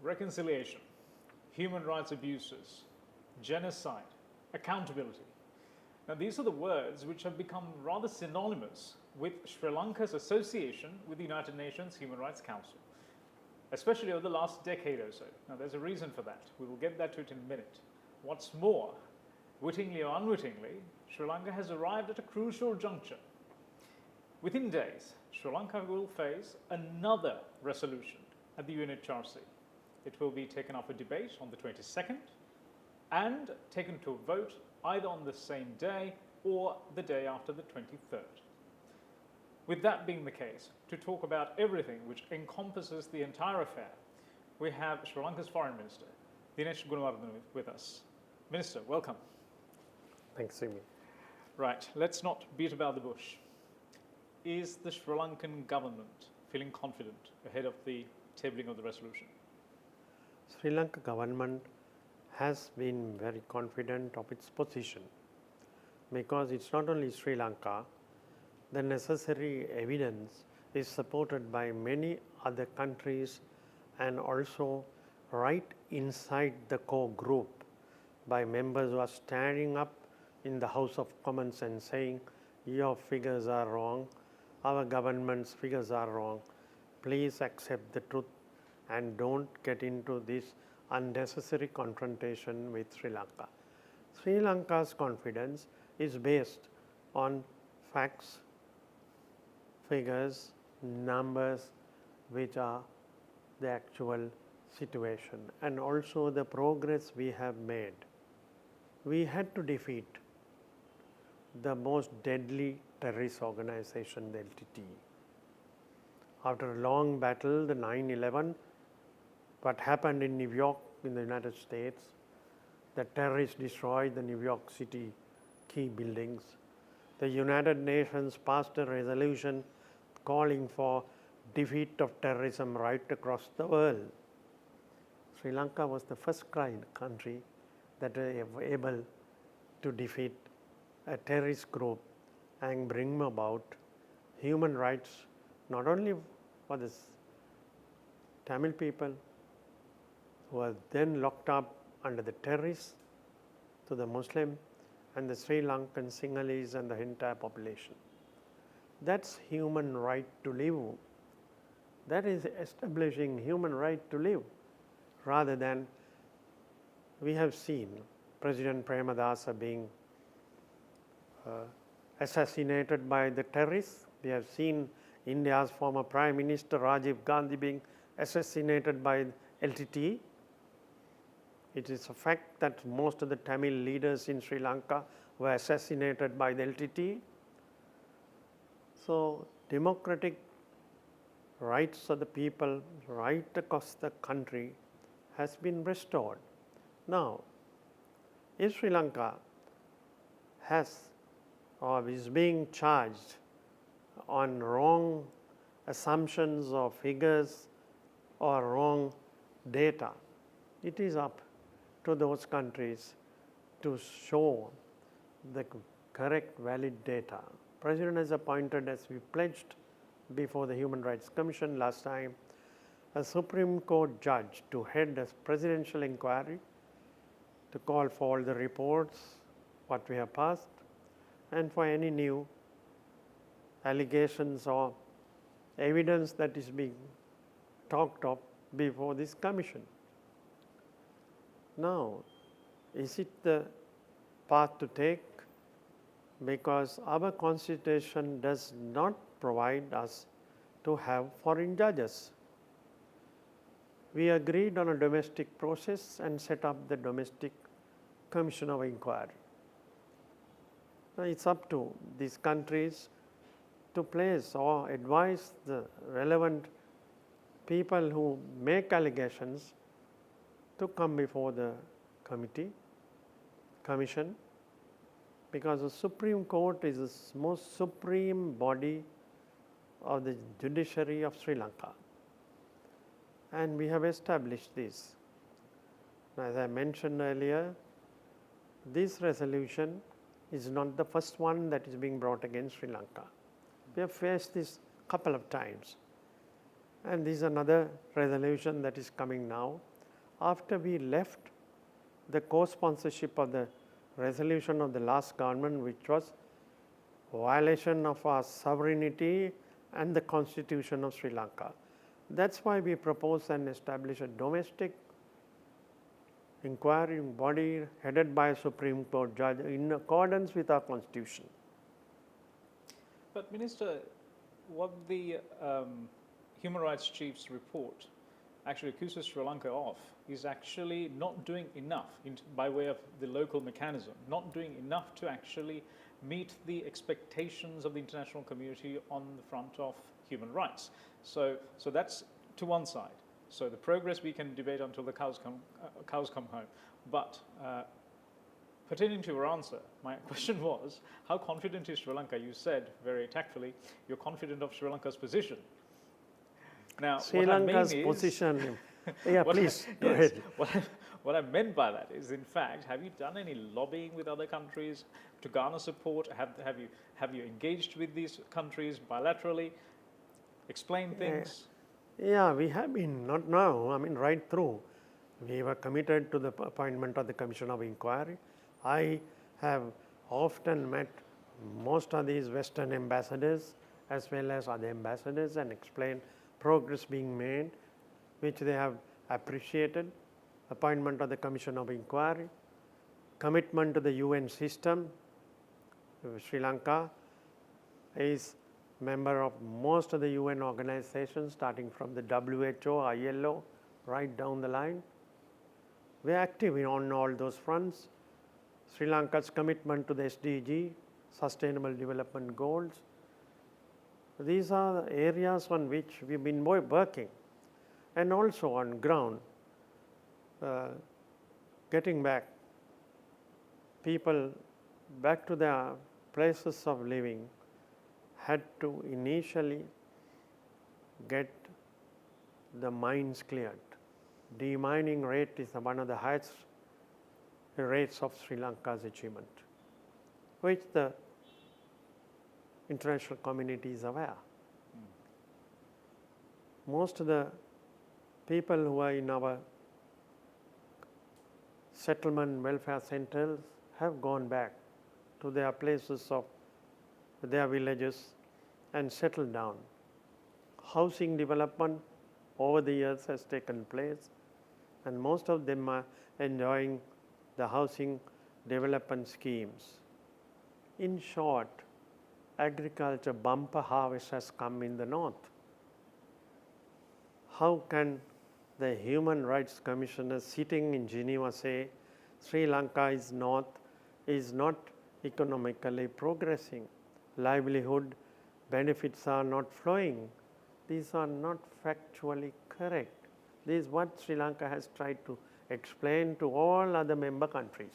reconciliation, human rights abuses, genocide, accountability. Now, these are the words which have become rather synonymous with Sri Lanka's association with the United Nations Human Rights Council, especially over the last decade or so. Now, there's a reason for that. We will get to it in a minute. What's more, wittingly or unwittingly, Sri Lanka has arrived at a crucial juncture. Within days, Sri Lanka will face another resolution at the UNHRC. It will be taken up for debate on the 22nd and taken to a vote either on the same day or the day after the 23rd. With that being the case, to talk about everything which encompasses the entire affair, we have Sri Lanka's Foreign Minister, Dinesh Gunawardena, with us. Minister, welcome. Thanks, Simi. Right, let's not beat about the bush. Is the Sri Lankan government feeling confident ahead of the tabling of the resolution? Sri Lanka government has been very confident of its position because it's not only Sri Lanka, the necessary evidence is supported by many other countries and also right inside the core group by members who are standing up in the House of Commons and saying, your figures are wrong, our government's figures are wrong, please accept the truth and don't get into this unnecessary confrontation with Sri Lanka. Sri Lanka's confidence is based on facts, figures, numbers, which are the actual situation, and also the progress we have made. We had to defeat the most deadly terrorist organization, the LTT. After a long battle, the 9/11, what happened in New York in the United States, the terrorists destroyed the New York City key buildings. The United Nations passed a resolution calling for defeat of terrorism right across the world. Sri Lanka was the first country that was able to defeat a terrorist group and bring about human rights, not only for the Tamil people who were then locked up under the terrorists, to the Muslim and the Sri Lankan Sinhalese and the entire population. That's human right to live. That is establishing human right to live, rather than we have seen President Premadasa being assassinated by the terrorists. We have seen India's former Prime Minister Rajiv Gandhi being assassinated by LTT. It is a fact that most of the Tamil leaders in Sri Lanka were assassinated by the LTT. So, democratic rights of the people right across the country has been restored. Now, if Sri Lanka has or is being charged on wrong assumptions or figures or wrong data, it is up to those countries to show the correct, valid data. President has appointed, as we pledged before the Human Rights Commission last time, a Supreme Court judge to head a presidential inquiry to call for all the reports, what we have passed, and for any new allegations or evidence that is being talked of before this commission. Now, is it the path to take? Because our constitution does not provide us to have foreign judges. We agreed on a domestic process and set up the domestic commission of inquiry. Now, it's up to these countries to place or advise the relevant people who make allegations to come before the commission, because the Supreme Court is the most supreme body of the judiciary of Sri Lanka. And we have established this. As I mentioned earlier, this resolution is not the first one that is being brought against Sri Lanka. We have faced this a couple of times. And this is another resolution that is coming now. after we left the co-sponsorship of the resolution of the last government, which was violation of our sovereignty and the constitution of Sri Lanka. That's why we propose and establish a domestic inquiry body headed by a Supreme Court judge in accordance with our constitution. But Minister, what the Human Rights Chief's report actually accuses Sri Lanka of is actually not doing enough by way of the local mechanism, not doing enough to actually meet the expectations of the international community on the front of human rights. So that's to one side. So the progress we can debate until the cows come home. But pertaining to your answer, my question was, how confident is Sri Lanka? You said very tactfully, you're confident of Sri Lanka's position. Now, Sri Lanka's position. Yeah, please go ahead. What I meant by that is, in fact, have you done any lobbying with other countries to garner support? Have you engaged with these countries bilaterally? Explain things. Yeah, we have been, not now, I mean right through. We were committed to the appointment of the Commission of Inquiry. I have often met most of these Western ambassadors as well as other ambassadors and explained progress being made, which they have appreciated. Appointment of the Commission of Inquiry, commitment to the UN system. Sri Lanka is member of most of the UN organizations, starting from the WHO, ILO, right down the line. We are active on all those fronts. Sri Lanka's commitment to the SDG, Sustainable Development Goals. These are the areas on which we've been working, and also on ground, getting back people back to their places of living had to initially get the mines cleared. Demining rate is one of the highest rates of Sri Lanka's achievement, which the international community is aware. Most of the people who are in our settlement welfare centers have gone back to their places of their villages and settled down. Housing development over the years has taken place, and most of them are enjoying the housing development schemes. In short, agriculture bumper harvest has come in the north. How can the Human Rights Commissioner sitting in Geneva say Sri Lanka is not economically progressing, livelihood benefits are not flowing? These are not factually correct. This is what Sri Lanka has tried to explain to all other member countries.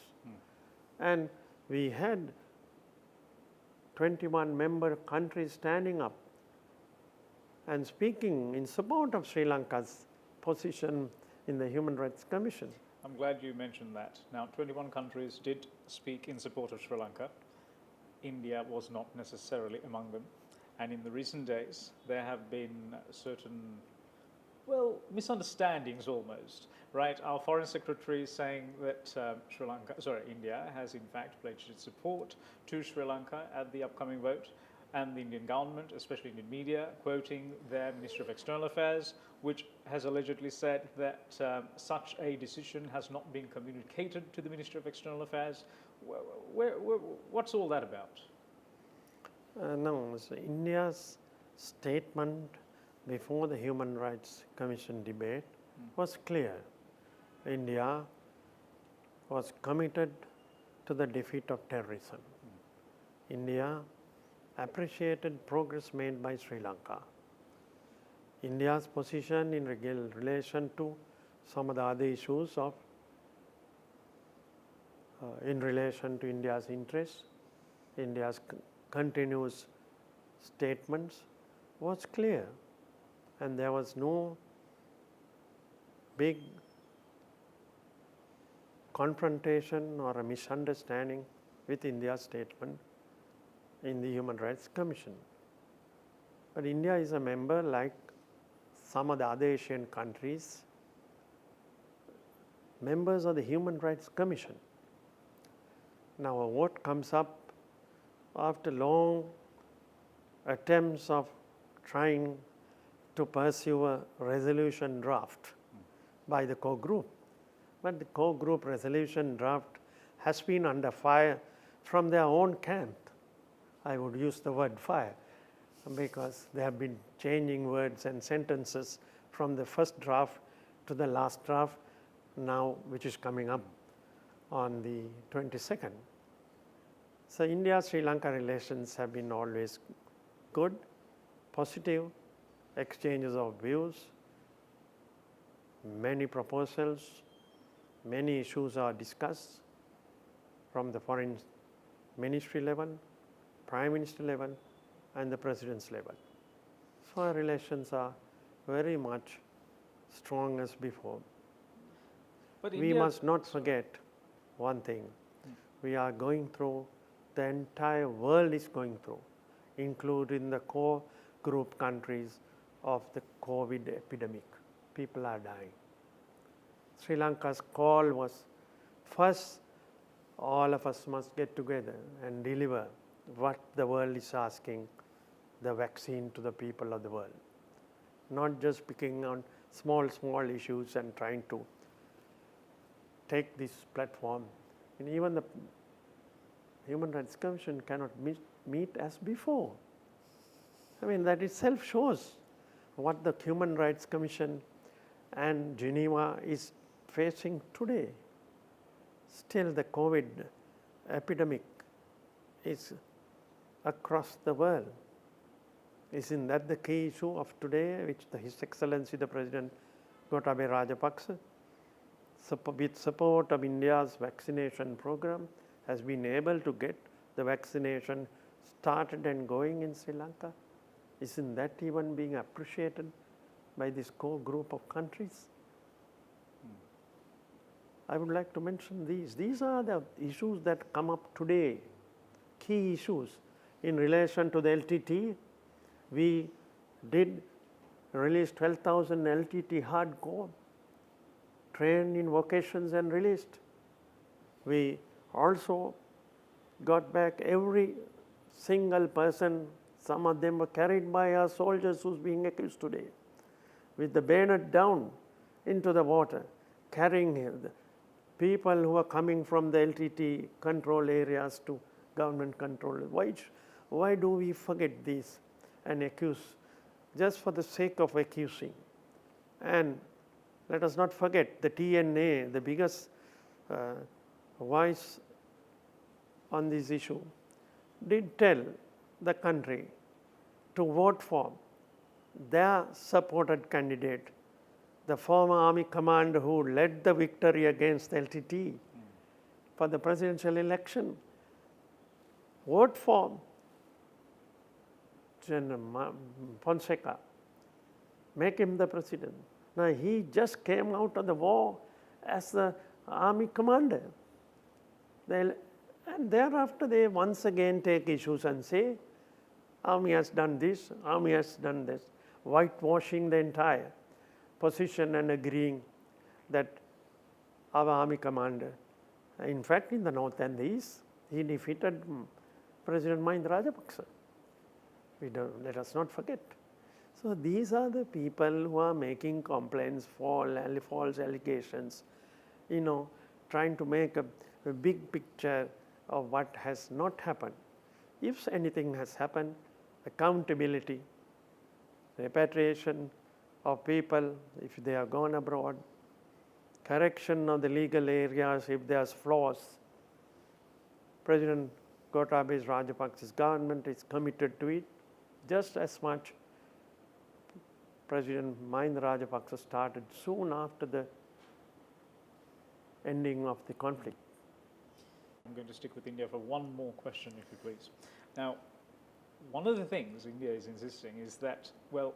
And we had 21 member countries standing up and speaking in support of Sri Lanka's position in the Human Rights Commission. I'm glad you mentioned that. Now, 21 countries did speak in support of Sri Lanka. India was not necessarily among them. And in the recent days, there have been certain, misunderstandings almost, right? Our foreign secretary is saying that India has in fact pledged its support to Sri Lanka at the upcoming vote, and the Indian government, especially Indian media, quoting their Ministry of External Affairs, which has allegedly said that such a decision has not been communicated to the Ministry of External Affairs. What's all that about? No, so India's statement before the Human Rights Commission debate was clear. India was committed to the defeat of terrorism. India appreciated progress made by Sri Lanka. India's position in relation to some of the other issues of in relation to India's interests, India's continuous statements was clear, and there was no big confrontation or a misunderstanding with India's statement in the Human Rights Commission. But India is a member like some of the other Asian countries. members of the Human Rights Commission. Now, what comes up after long attempts of trying to pursue a resolution draft by the core group. But the core group resolution draft has been under fire from their own camp. I would use the word fire because they have been changing words and sentences from the first draft to the last draft now, which is coming up on the 22nd. So India-Sri Lanka relations have been always good, positive, exchanges of views, many proposals, many issues are discussed from the foreign ministry level, prime minister level, and the president's level. So our relations are very much strong as before. But We must not forget one thing. We are going through, the entire world is going through, including the core group countries of the COVID epidemic. People are dying. Sri Lanka's call was, first, all of us must get together and deliver what the world is asking, the vaccine to the people of the world. Not just picking on small issues and trying to take this platform. And even the Human Rights Commission cannot meet as before. I mean, that itself shows what the Human Rights Commission and Geneva is facing today. Still, the COVID epidemic is across the world. Isn't that the key issue of today, which His Excellency the President Gotabaya Rajapaksa, with support of India's vaccination program, has been able to get the vaccination started and going in Sri Lanka? Isn't that even being appreciated by this core group of countries? I would like to mention these. These are the issues that come up today, key issues. In relation to the LTT, we did release 12,000 LTT hardcore, trained in vocations and released. We also got back every single person. Some of them were carried by our soldiers who's being accused today, with the bayonet down into the water, carrying the people who are coming from the LTT control areas to government control. Why do we forget these and accuse just for the sake of accusing? And let us not forget the TNA, the biggest voice on this issue, did tell the country to vote for their supported candidate, the former army commander who led the victory against LTT for the presidential election. Vote for General Fonseca, make him the president. Now he just came out of the war as the army commander. And thereafter they once again take issues and say, army has done this, army has done this, whitewashing the entire position and agreeing that our army commander, in fact in the north and the east, he defeated President Mahinda Rajapaksa. Let us not forget. So these are the people who are making complaints, false allegations, trying to make a big picture of what has not happened. If anything has happened, accountability, repatriation of people if they are gone abroad, correction of the legal areas if there's flaws. President Gotabaya Rajapaksa's government is committed to it just as much. President Mahinda Rajapaksa started soon after the ending of the conflict. I'm going to stick with India for one more question, if you please. Now, one of the things India is insisting is that, well,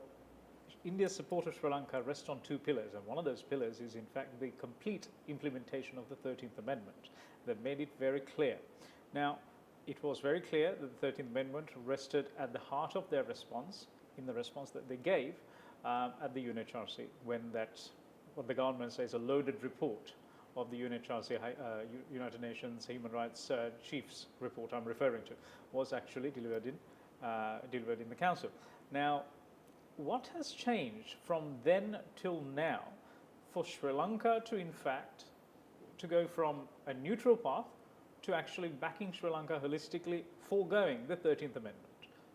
India's support of Sri Lanka rests on two pillars, and one of those pillars is in fact the complete implementation of the 13th Amendment. They've made it very clear. Now, it was very clear that the 13th Amendment rested at the heart of their response, in the response that they gave at the UNHRC, when what the government says a loaded report of the UNHRC, United Nations Human Rights Chief's report I'm referring to, was actually delivered in the Council. Now, what has changed from then till now for Sri Lanka to, in fact, to go from a neutral path to actually backing Sri Lanka holistically, foregoing the 13th Amendment?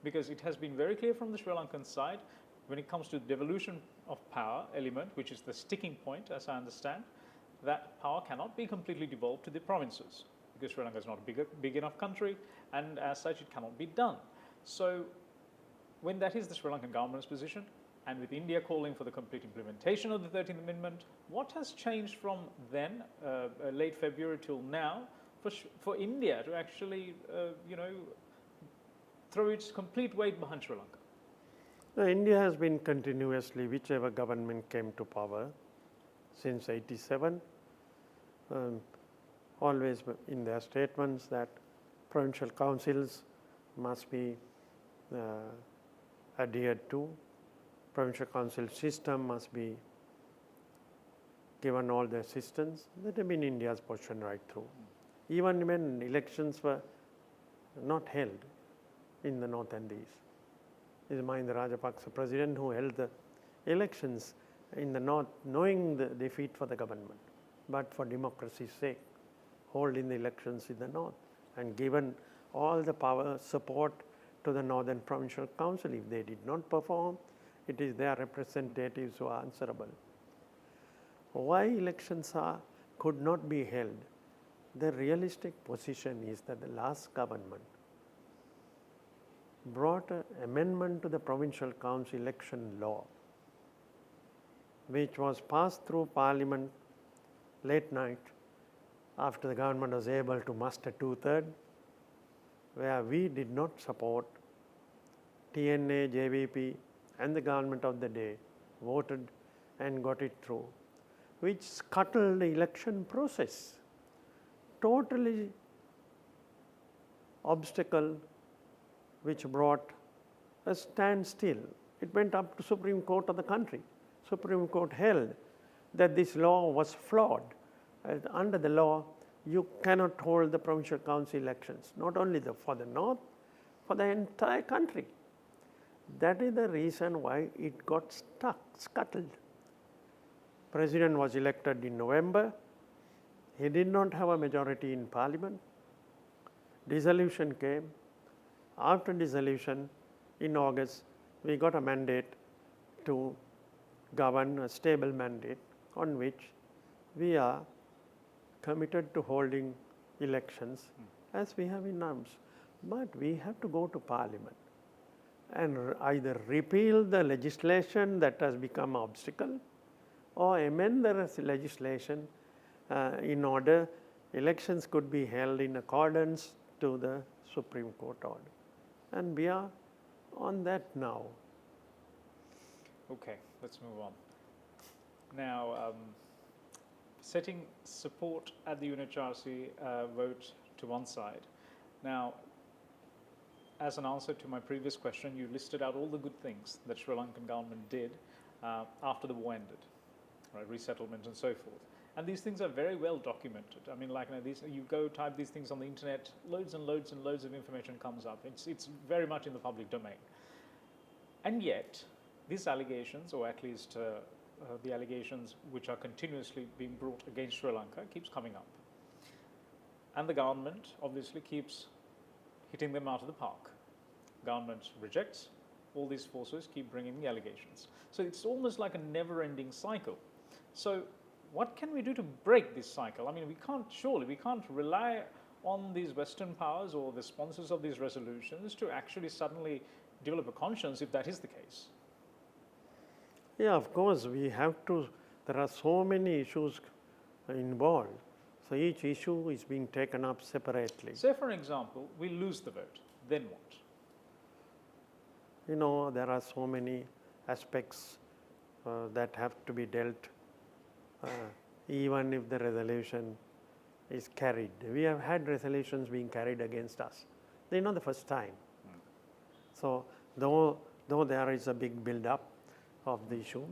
Because it has been very clear from the Sri Lankan side, when it comes to the devolution of power element, which is the sticking point, as I understand, that power cannot be completely devolved to the provinces, because Sri Lanka is not a big enough country, and as such it cannot be done. So when that is the Sri Lankan government's position, and with India calling for the complete implementation of the 13th Amendment, what has changed from then, late February till now, for India to actually, throw its complete weight behind Sri Lanka? India has been continuously, whichever government came to power since 87, always in their statements that provincial councils must be adhered to, provincial council system must be given all the assistance. That has been India's position right through. Even when elections were not held in the north and east. It is Mahinda Rajapaksa president who held the elections in the north, knowing the defeat for the government, but for democracy's sake, holding the elections in the north and given all the power support to the Northern Provincial Council. If they did not perform, it is their representatives who are answerable. Why elections could not be held? The realistic position is that the last government brought an amendment to the Provincial Council election law, which was passed through Parliament late night after the government was able to muster 2/3, where we did not support. TNA, JVP and the government of the day voted and got it through, which scuttled the election process. Totally obstacle which brought a standstill. It went up to Supreme Court of the country. Supreme Court held that this law was flawed. Under the law, you cannot hold the provincial council elections, not only for the north, for the entire country. That is the reason why it got scuttled. President was elected in November. He did not have a majority in Parliament. Dissolution came. After dissolution, in August, we got a mandate to govern, a stable mandate on which we are committed to holding elections as we have in arms. But we have to go to Parliament and either repeal the legislation that has become an obstacle or amend the legislation in order elections could be held in accordance to the Supreme Court order. And we are on that now. Okay, let's move on. Now, setting support at the UNHRC vote to one side. Now, as an answer to my previous question, you listed out all the good things that Sri Lankan government did after the war ended, right? Resettlement and so forth. And these things are very well documented. I mean, like, you go type these things on the internet, loads and loads and loads of information comes up. It's very much in the public domain. And yet, these allegations, or at least the allegations which are continuously being brought against Sri Lanka, keeps coming up. And the government obviously keeps hitting them out of the park. Government rejects, all these forces keep bringing the allegations. So it's almost like a never-ending cycle. So what can we do to break this cycle? I mean, we can't rely on these Western powers or the sponsors of these resolutions to actually suddenly develop a conscience if that is the case. Yeah, of course, we have to, there are so many issues involved. So each issue is being taken up separately. Say, for example, we lose the vote, then what? You know, there are so many aspects that have to be dealt, even if the resolution is carried. We have had resolutions being carried against us. They're not the first time. So, though there is a big build-up of the issue,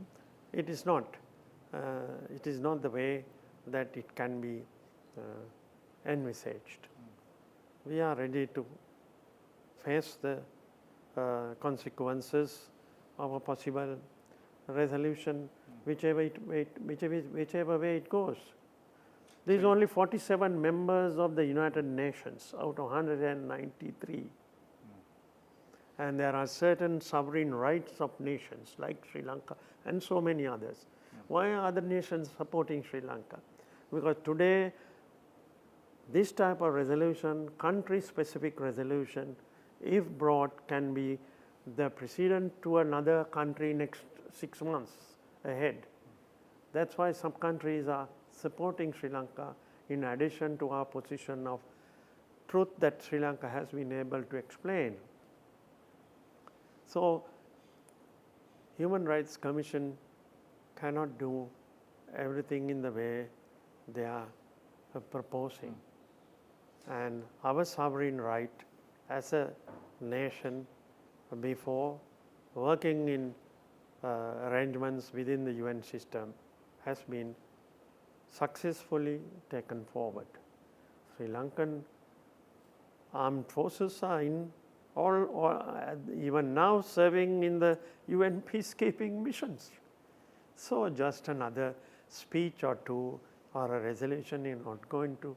it is not the way that it can be envisaged. We are ready to face the consequences of a possible resolution, whichever way it goes. There is only 47 members of the United Nations out of 193. And there are certain sovereign rights of nations like Sri Lanka and so many others. Why are other nations supporting Sri Lanka? Because today, this type of resolution, country-specific resolution, if brought, can be the precedent to another country next 6 months ahead. That's why some countries are supporting Sri Lanka in addition to our position of truth that Sri Lanka has been able to explain. So, Human Rights Commission cannot do everything in the way they are proposing. And our sovereign right as a nation, before working in arrangements within the UN system, has been successfully taken forward. Sri Lankan armed forces are in even now serving in the UN peacekeeping missions. So just another speech or two or a resolution is not going to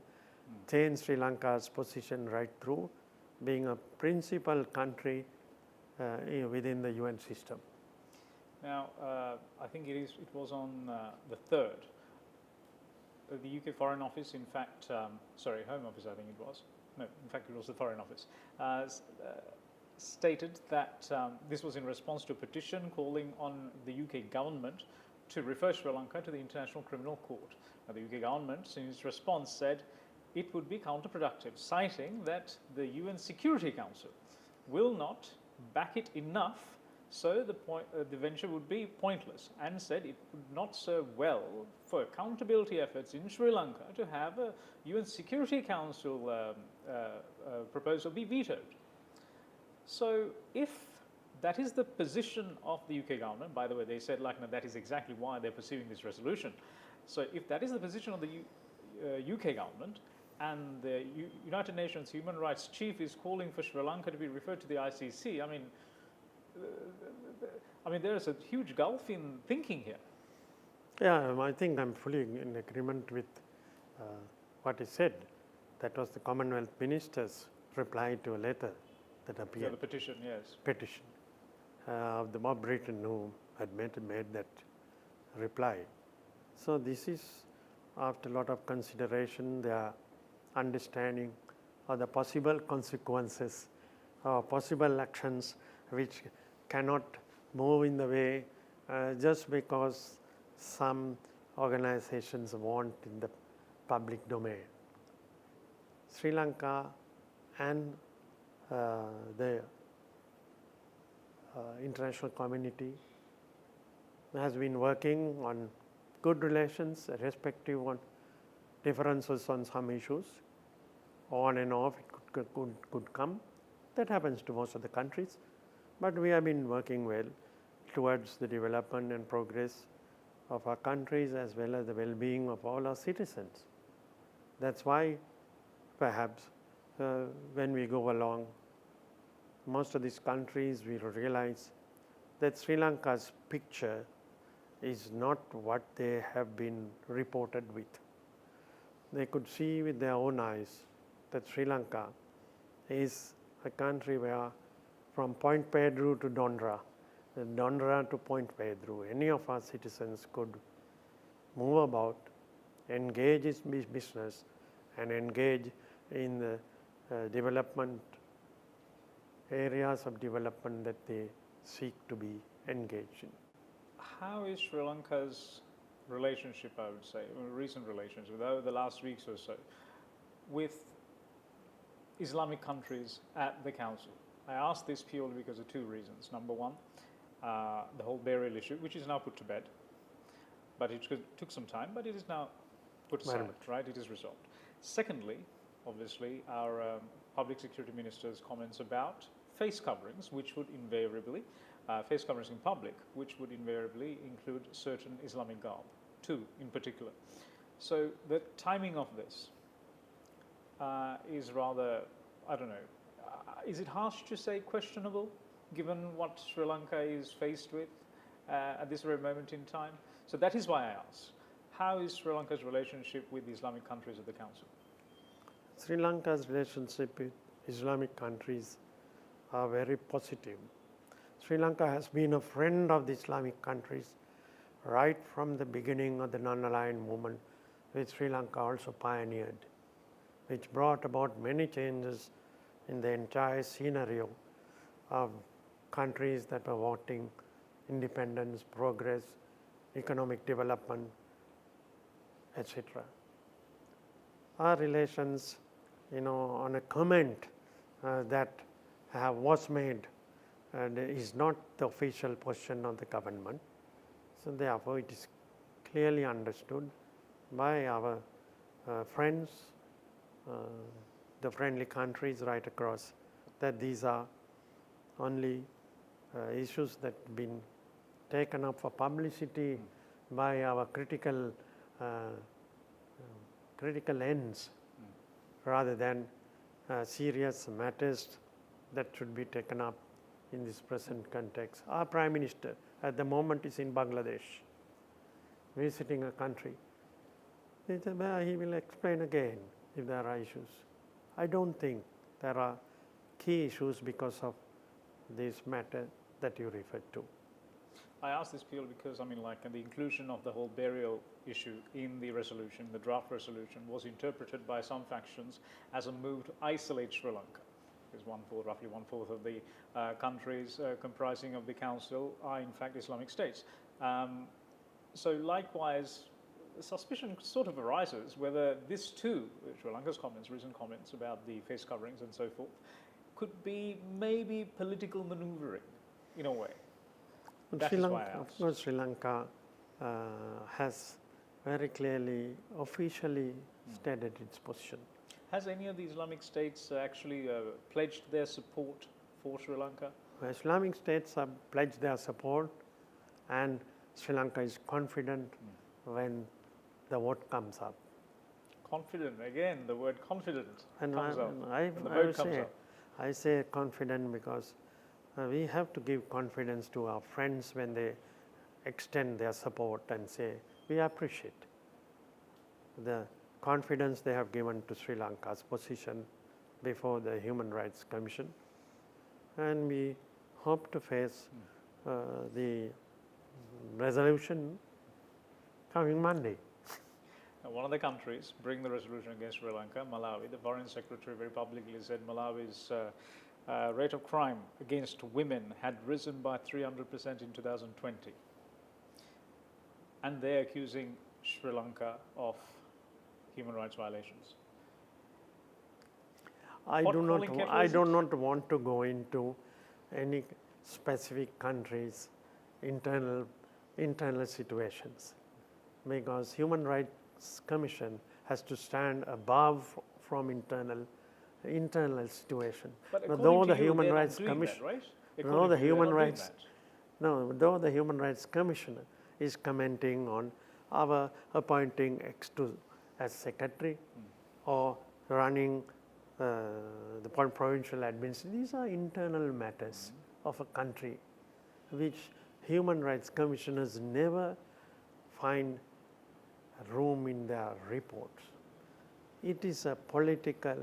change Sri Lanka's position right through, being a principal country within the UN system. Now, I think it was on the 3rd. The UK Foreign Office, in fact, Home Office, I think it was. No, in fact, it was the Foreign Office. Stated that this was in response to a petition calling on the UK government to refer Sri Lanka to the International Criminal Court. Now, the UK government, in its response, said it would be counterproductive, citing that the UN Security Council will not back it enough, so the venture would be pointless, and said it would not serve well for accountability efforts in Sri Lanka to have a UN Security Council proposal be vetoed. So if that is the position of the UK government, by the way, they said that is exactly why they're pursuing this resolution. So if that is the position of the UK government, and the United Nations Human Rights Chief is calling for Sri Lanka to be referred to the ICC, I mean there is a huge gulf in thinking here. Yeah, I think I'm fully in agreement with what is said. That was the Commonwealth Minister's reply to a letter that appeared. So the petition, yes. Petition of the Bob Britton who had made that reply. So this is, after a lot of consideration, they are understanding of the possible consequences or possible actions which cannot move in the way just because some organizations want in the public domain. Sri Lanka and the international community has been working on good relations, irrespective on differences on some issues. On and off it could come. That happens to most of the countries. But we have been working well towards the development and progress of our countries as well as the well-being of all our citizens. That's why perhaps when we go along, most of these countries will realize that Sri Lanka's picture is not what they have been reported with. They could see with their own eyes that Sri Lanka is a country where from Point Pedro to Dondra, Dondra to Point Pedro, any of our citizens could move about, engage in business and engage in the development areas of development that they seek to be engaged in. How is Sri Lanka's relationship, I would say, recent relationship, over the last weeks or so, with Islamic countries at the Council? I ask this purely because of two reasons. Number one, the whole burial issue, which is now put to bed, but it took some time, but it is now put aside, right? It is resolved. Secondly, obviously, our public security minister's comments about face coverings, which would invariably, face coverings in public, which would invariably include certain Islamic garb, two in particular. So the timing of this is rather, I don't know, is it harsh to say questionable, given what Sri Lanka is faced with at this very moment in time? So that is why I ask, how is Sri Lanka's relationship with the Islamic countries of the Council? Sri Lanka's relationship with Islamic countries are very positive. Sri Lanka has been a friend of the Islamic countries right from the beginning of the non-aligned movement, which Sri Lanka also pioneered, which brought about many changes in the entire scenario of countries that were wanting independence, progress, economic development, etc. Our relations, on a comment that was made and is not the official position of the government. So therefore, it is clearly understood by our friends, the friendly countries right across, that these are only issues that have been taken up for publicity by our critical ends, rather than serious matters that should be taken up in this present context. Our Prime Minister at the moment is in Bangladesh, visiting a country. He will explain again if there are issues. I don't think there are key issues because of this matter that you referred to. I ask this purely because, the inclusion of the whole burial issue in the resolution, the draft resolution, was interpreted by some factions as a move to isolate Sri Lanka. Because roughly one-fourth of the countries comprising of the Council are in fact Islamic states. So likewise, the suspicion sort of arises whether this too, Sri Lanka's recent comments about the face coverings and so forth, could be maybe political maneuvering in a way. Of course, Sri Lanka has very clearly, officially stated its position. Has any of the Islamic states actually pledged their support for Sri Lanka? Islamic states have pledged their support, and Sri Lanka is confident when the vote comes up. Confident, again, the word confident comes up. I say confident because we have to give confidence to our friends when they extend their support and say, we appreciate the confidence they have given to Sri Lanka's position before the Human Rights Commission, and we hope to face the resolution coming Monday. Now, one of the countries bring the resolution against Sri Lanka, Malawi. The Foreign Secretary very publicly said Malawi's rate of crime against women had risen by 300% in 2020. And they're accusing Sri Lanka of human rights violations. I do not want to go into any specific countries' internal situations, because Human Rights Commission has to stand above from internal situation. But though the you, Human Rights Commission, right? though the Human Rights Commissioner is commenting on our appointing X as secretary or running the provincial administration. These are internal matters of a country which Human Rights Commissioners never find room in their reports. It is a political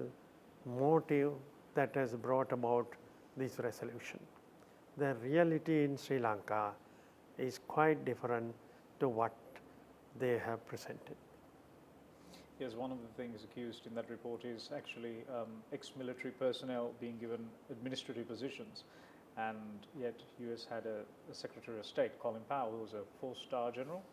motive that has brought about this resolution. The reality in Sri Lanka is quite different to what they have presented. Yes, one of the things accused in that report is actually ex-military personnel being given administrative positions, and yet US had a Secretary of State, Colin Powell, who was a 4-star general.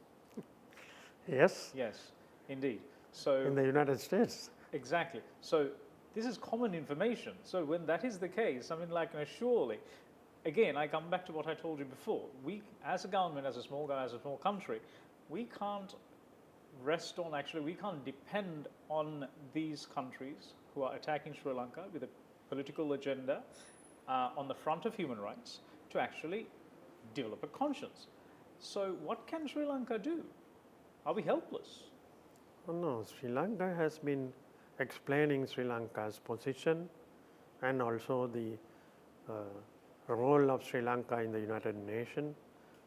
Yes. Yes, indeed. So in the United States. Exactly. So this is common information. So when that is the case, surely, again, I come back to what I told you before. We, as a government, as a small country, we can't rest on, we can't depend on these countries who are attacking Sri Lanka with a political agenda on the front of human rights to actually develop a conscience. So what can Sri Lanka do? Are we helpless? Oh, no, Sri Lanka has been explaining Sri Lanka's position and also the role of Sri Lanka in the United Nations,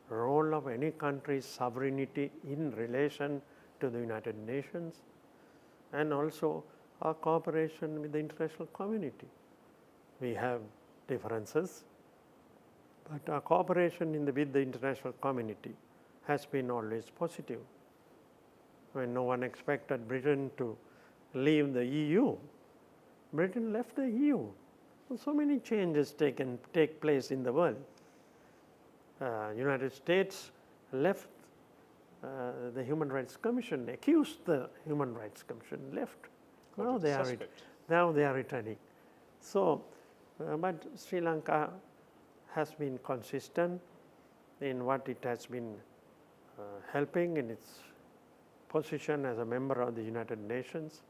role of any country's sovereignty in relation to the United Nations, and also our cooperation with the international community. We have differences, but our cooperation with the international community has been always positive. When no one expected Britain to leave the EU, Britain left the EU. So many changes take place in the world. United States left the Human Rights Commission, accused the Human Rights Commission, left. Now they are returning. So, but Sri Lanka has been consistent in what it has been helping in its position as a member of the United Nations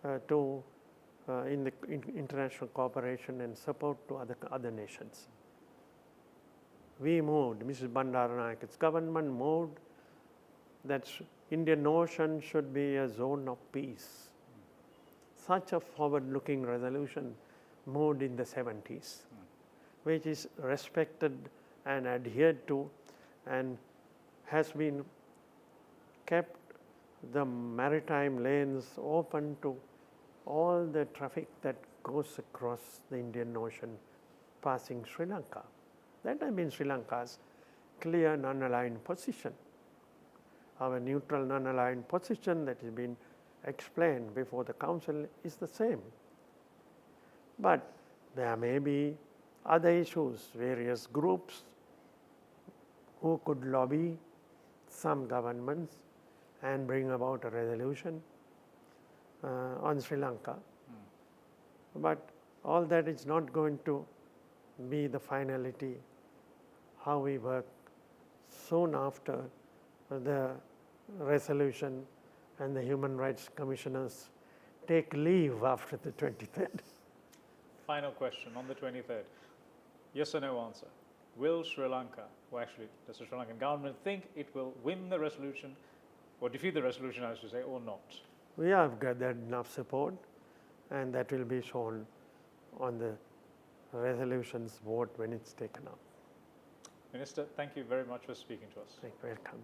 in the international cooperation and support to other nations. We moved, Mrs. Bandaranaike's government moved that Indian Ocean should be a zone of peace. Such a forward-looking resolution moved in the 70s, which is respected and adhered to and has been kept the maritime lanes open to all the traffic that goes across the Indian Ocean passing Sri Lanka. That has been Sri Lanka's clear non-aligned position. Our neutral non-aligned position that has been explained before the Council is the same. But there may be other issues, various groups who could lobby some governments and bring about a resolution on Sri Lanka. But all that is not going to be the finality, how we work soon after the resolution and the Human Rights Commissioners take leave after the 23rd. Final question on the 23rd. Yes or no answer. Will Sri Lanka, or actually does the Sri Lankan government think it will win the resolution or defeat the resolution, I should say, or not? We have gathered enough support and that will be shown on the resolution's vote when it's taken up. Minister, thank you very much for speaking to us. Welcome.